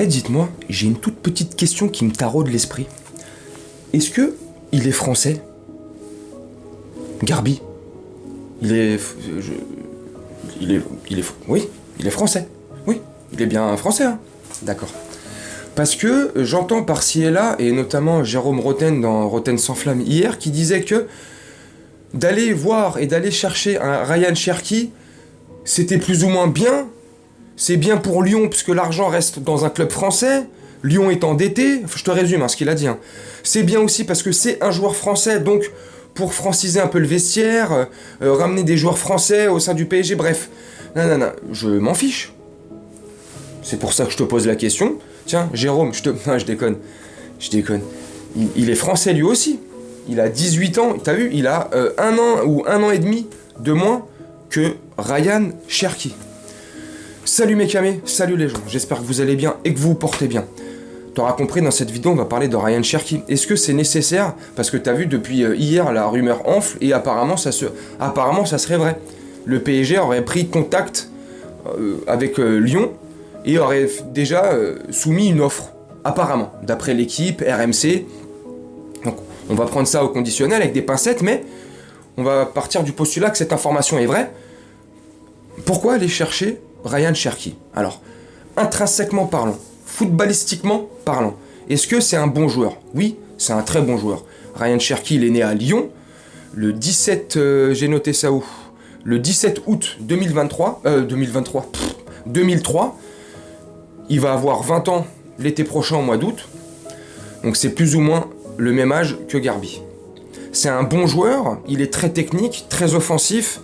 Dites-moi, j'ai une toute petite question qui me taraude l'esprit. Est-ce que il est français? Garbi. Il est... Oui, il est français. Oui, il est bien français, hein. D'accord. Parce que j'entends par-ci et là, et notamment Jérôme Roten dans Roten sans flamme hier, qui disait que d'aller voir et d'aller chercher un Ryan Cherki, c'était plus ou moins bien. C'est bien pour Lyon, puisque l'argent reste dans un club français. Lyon est endetté. Je te résume ce qu'il a dit. C'est bien aussi parce que c'est un joueur français, donc pour franciser un peu le vestiaire, ramener des joueurs français au sein du PSG, bref. Non, je m'en fiche. C'est pour ça que je te pose la question. Tiens, Jérôme, non, je déconne. Il est français lui aussi. Il a 18 ans, t'as vu, il a 1 an ou 1 an et demi de moins que Ryan Cherki. Salut mes camés, salut les gens, j'espère que vous allez bien et que vous vous portez bien. T'auras compris, dans cette vidéo, on va parler de Ryan Cherki. Est-ce que c'est nécessaire? Parce que t'as vu, depuis hier, la rumeur enfle et apparemment, ça serait vrai. Le PSG aurait pris contact avec Lyon et aurait déjà soumis une offre, apparemment, d'après l'équipe, RMC. Donc, on va prendre ça au conditionnel avec des pincettes, mais on va partir du postulat que cette information est vraie. Pourquoi aller chercher Ryan Cherki? Alors, intrinsèquement parlant, footballistiquement parlant, est-ce que c'est un bon joueur? Oui, c'est un très bon joueur. Ryan Cherki, il est né à Lyon, le 17, j'ai noté ça où? Le 17 août 2003, il va avoir 20 ans l'été prochain au mois d'août, donc c'est plus ou moins le même âge que Garbi. C'est un bon joueur, il est très technique, très offensif,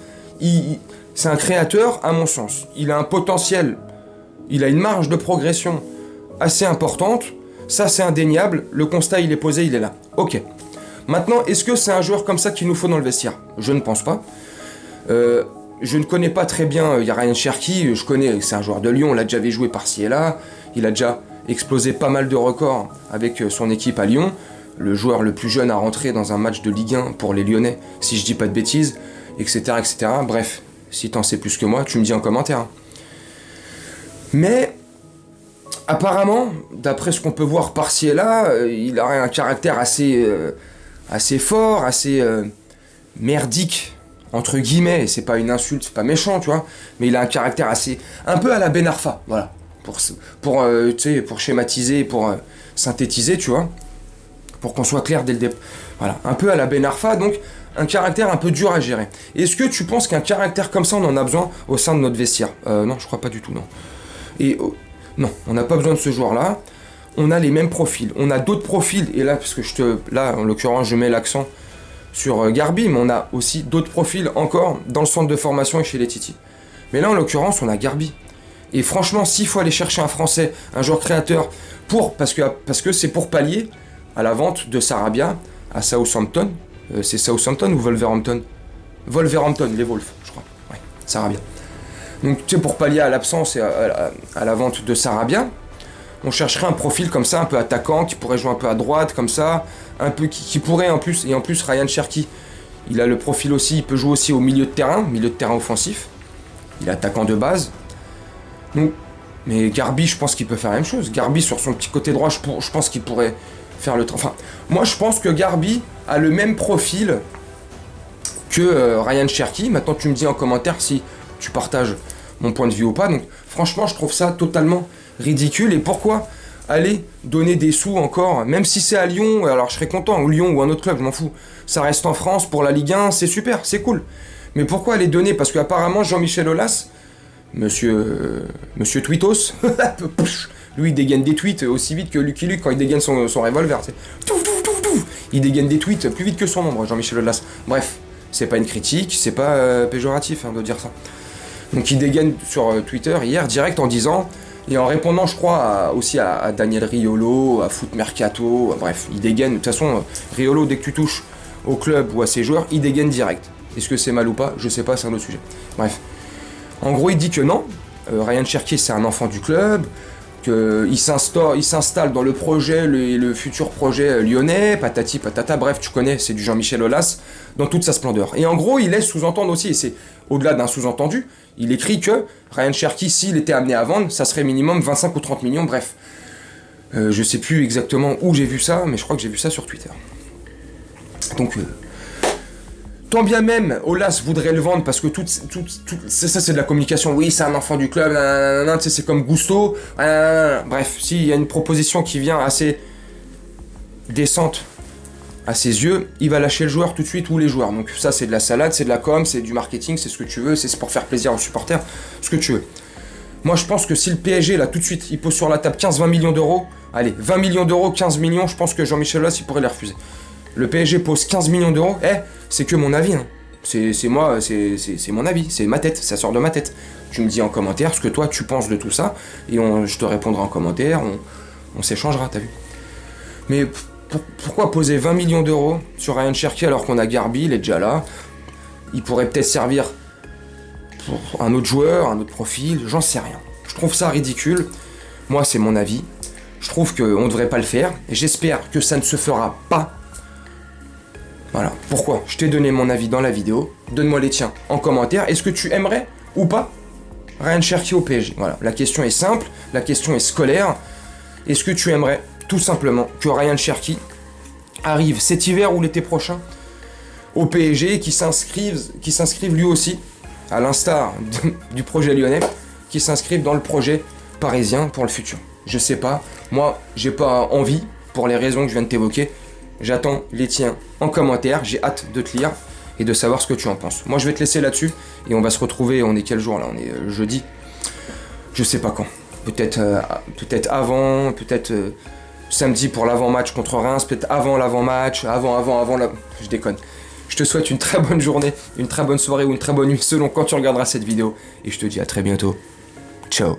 c'est un créateur à mon sens. Il a un potentiel, il a une marge de progression assez importante, ça c'est indéniable, le constat il est posé, il est là. Ok. Maintenant, est-ce que c'est un joueur comme ça qu'il nous faut dans le vestiaire? Je ne pense pas. Je ne connais pas très bien Ryan Cherki, je connais, c'est un joueur de Lyon, on l'a déjà vu jouer par-ci et là, il a déjà explosé pas mal de records avec son équipe à Lyon, le joueur le plus jeune à rentrer dans un match de Ligue 1 pour les Lyonnais, si je dis pas de bêtises, etc. etc. Bref, si t'en sais plus que moi, tu me dis en commentaire. Mais, apparemment, d'après ce qu'on peut voir par-ci et là, il aurait un caractère assez fort, assez merdique, entre guillemets, et c'est pas une insulte, c'est pas méchant, tu vois, mais il a un caractère assez, un peu à la Ben Arfa, voilà, pour schématiser, pour synthétiser, tu vois, pour qu'on soit clair dès le départ, voilà, un peu à la Ben Arfa, donc un caractère un peu dur à gérer. Est-ce que tu penses qu'un caractère comme ça, on en a besoin au sein de notre vestiaire? Non, je crois pas du tout, non. Et non, on n'a pas besoin de ce joueur-là, on a les mêmes profils, on a d'autres profils, et là, parce que là, en l'occurrence, je mets l'accent sur Garbi, mais on a aussi d'autres profils encore dans le centre de formation et chez les Titi. Mais là, en l'occurrence, on a Garbi. Et franchement, s'il faut aller chercher un Français, un joueur créateur, parce que c'est pour pallier à la vente de Sarabia à Southampton. C'est Southampton ou Wolverhampton? Wolverhampton, les Wolves, je crois. Ouais, Sarabia. Donc, tu sais, pour pallier à l'absence et à la vente de Sarabia, on chercherait un profil comme ça, un peu attaquant, qui pourrait jouer un peu à droite, comme ça, un peu qui pourrait en plus, et en plus Ryan Cherki, il a le profil aussi, il peut jouer aussi au milieu de terrain offensif, il est attaquant de base. Donc, mais Garbi, je pense qu'il peut faire la même chose. Garbi sur son petit côté droit, je pense qu'il pourrait faire le travail. Enfin, moi je pense que Garbi a le même profil que Ryan Cherki. Maintenant tu me dis en commentaire si tu partages mon point de vue ou pas. Donc franchement je trouve ça totalement ridicule. Et pourquoi aller donner des sous encore, même si c'est à Lyon, alors je serais content, ou Lyon ou un autre club, je m'en fous. Ça reste en France pour la Ligue 1, c'est super, c'est cool. Mais pourquoi aller donner? Parce qu'apparemment Jean-Michel Aulas, Monsieur Tweetos, lui il dégaine des tweets aussi vite que Lucky Luke quand il dégaine son revolver. Il dégaine des tweets plus vite que son ombre, Jean-Michel Aulas. Bref, c'est pas une critique, c'est pas péjoratif de dire ça. Donc il dégaine sur Twitter hier direct en disant, et en répondant je crois aussi à Daniel Riolo, à Foot Mercato, bref, il dégaine. De toute façon, Riolo, dès que tu touches au club ou à ses joueurs, il dégaine direct. Est-ce que c'est mal ou pas? Je sais pas, c'est un autre sujet. Bref. En gros, il dit que non, Ryan Cherki c'est un enfant du club, qu'il s'installe dans le projet, le futur projet lyonnais, patati patata, bref, tu connais, c'est du Jean-Michel Aulas, dans toute sa splendeur. Et en gros, il laisse sous-entendre aussi, et c'est au-delà d'un sous-entendu, il écrit que Ryan Cherki, s'il était amené à vendre, ça serait minimum 25 ou 30 millions, bref. Je sais plus exactement où j'ai vu ça, mais je crois que j'ai vu ça sur Twitter. Donc, tant bien même Aulas voudrait le vendre parce que ça c'est de la communication. Oui, c'est un enfant du club, nanana, tu sais, c'est comme Gusto. Bref, s'il y a une proposition qui vient assez décente à ses yeux, il va lâcher le joueur tout de suite ou les joueurs. Donc ça c'est de la salade, c'est de la com, c'est du marketing, c'est ce que tu veux, c'est pour faire plaisir aux supporters, ce que tu veux. Moi je pense que si le PSG là tout de suite il pose sur la table 15-20 millions d'euros, allez 20 millions d'euros, 15 millions, je pense que Jean-Michel Aulas il pourrait les refuser. Le PSG pose 15 millions d'euros, c'est que mon avis, hein. C'est moi, c'est mon avis, c'est ma tête, ça sort de ma tête. Tu me dis en commentaire ce que toi tu penses de tout ça, et je te répondrai en commentaire, on s'échangera, t'as vu. Mais pourquoi poser 20 millions d'euros sur Ryan Cherki alors qu'on a Garbi, il est déjà là. Il pourrait peut-être servir pour un autre joueur, un autre profil, j'en sais rien. Je trouve ça ridicule, moi c'est mon avis. Je trouve qu'on ne devrait pas le faire, et j'espère que ça ne se fera pas. Voilà, pourquoi? Je t'ai donné mon avis dans la vidéo, donne-moi les tiens en commentaire. Est-ce que tu aimerais ou pas Ryan Cherki au PSG? Voilà, la question est simple, la question est scolaire. Est-ce que tu aimerais tout simplement que Ryan Cherki arrive cet hiver ou l'été prochain au PSG, qui s'inscrive lui aussi, à l'instar du projet lyonnais, qui s'inscrive dans le projet parisien pour le futur? Je sais pas, moi j'ai pas envie, pour les raisons que je viens de t'évoquer. J'attends les tiens en commentaire, j'ai hâte de te lire et de savoir ce que tu en penses. Moi je vais te laisser là-dessus et on va se retrouver, on est quel jour là? On est jeudi, je sais pas quand. Peut-être avant, peut-être samedi pour l'avant-match contre Reims, peut-être avant l'avant-match, je déconne. Je te souhaite une très bonne journée, une très bonne soirée ou une très bonne nuit selon quand tu regarderas cette vidéo et je te dis à très bientôt. Ciao.